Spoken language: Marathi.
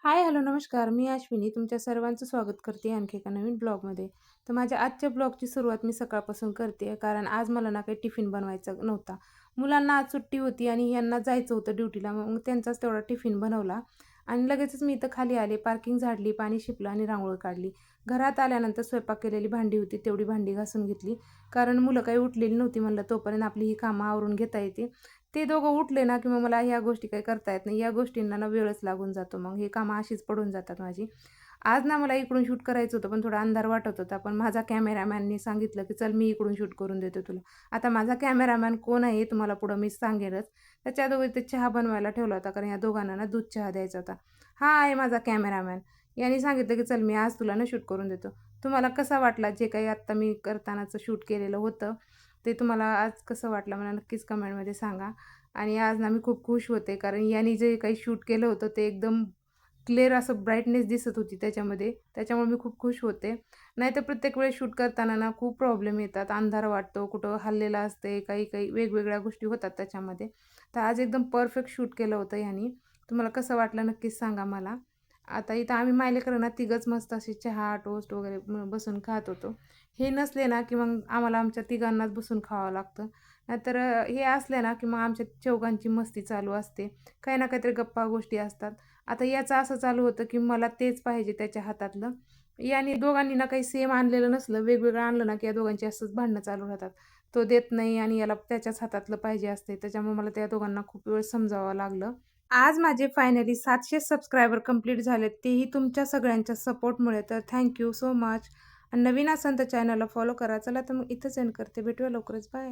हाय, हॅलो, नमस्कार. मी अश्विनी तुमच्या सर्वांचं स्वागत करते आणखी एका नवीन ब्लॉगमध्ये. तर माझ्या आजच्या ब्लॉगची सुरुवात मी सकाळपासून करते कारण आज मला ना काही टिफिन बनवायचा नव्हता. मुलांना आज सुट्टी होती आणि यांना जायचं होतं ड्युटीला. मग त्यांचाच तेवढा टिफिन बनवला आणि लगेचच मी इथं खाली आले, पार्किंग झाडली, पाणी शिपलं आणि रांगोळी काढली. घरात आल्यानंतर स्वयंपाक केलेली भांडी होती तेवढी भांडी घासून घेतली कारण मुलं काही उठलेली नव्हती. म्हणलं तोपर्यंत आपली ही कामं आवरून घेता येते. ते दोघं उठले ना की मग मला ह्या गोष्टी काही करता येत नाही. या गोष्टींना ना वेळच लागून जातो. मग हे कामं अशीच पडून जातात माझी. आज ना मला इकडून शूट करायचं होतं पण थोडा अंधार वाटत होता. पण माझा कॅमेरामॅननी सांगितलं की चल मी इकडून शूट करून देतो तुला. आता माझा कॅमेरामॅन कोण आहे हे तुम्हाला पुढं मी सांगेनच. त्याच्या अगोदर ते चहा बनवायला ठेवला होता कारण या दोघांना ना दूध चहा द्यायचा होता. हा आहे माझा कॅमेरामॅन. यांनी सांगितलं की चल मी आज तुला ना शूट करून देतो. तुम्हाला कसा वाटला जे काही आत्ता मी करतानाचं शूट केलेलं होतं ते तुम्हाला आज कसं वाटलं मला नक्कीच कमेंटमध्ये सांगा. आणि आज ना मी खूप खुश होते कारण यांनी जे काही शूट केलं होतं ते एकदम क्लिअर असं ब्राईटनेस दिसत होती त्याच्यामध्ये. त्याच्यामुळे मी खूप खुश होते. नाहीतर प्रत्येक वेळेस शूट करताना ना खूप प्रॉब्लेम येतात. अंधार वाटतो, कुठं हललेलं असते, काही वेगवेगळ्या गोष्टी होतात त्याच्यामध्ये. तर आज एकदम परफेक्ट शूट केलं होतं ह्यानी. तुम्हाला कसं वाटलं नक्कीच सांगा मला. आता इथं आम्ही मायलेकरं ना तिघंच मस्त असे चहा, टोस्ट वगैरे बसून खात होतो. हे नसले ना की मग आम्हाला आमच्या तिघांनाच बसून खावं लागतं. नाहीतर हे असले ना की मग आमच्या चौघांची मस्ती चालू असते. काही ना काहीतरी गप्पा गोष्टी असतात. आता याचं असं चालू होतं की मला तेच पाहिजे त्याच्या हातातलं. याने दोघांनी ना काही सेम आणलेलं नसलं, वेगवेगळं आणलं ना की या दोघांची असंच भांडणं चालू राहतात. तो देत नाही आणि याला त्याच्याच हातातलं पाहिजे असते. त्याच्यामुळे मला त्या दोघांना खूप वेळ समजावं लागलं. आज माझे फायनली 700 सबस्क्रायबर कंप्लीट झालेत. तेही तुमच्या सगळ्यांच्या सपोर्टमुळे. तर थँक यू सो मच. आणि नवीन असाल तर चॅनलला फॉलो करा. चला तर मग इथंच एंड करते. भेटूया लवकरच. बाय.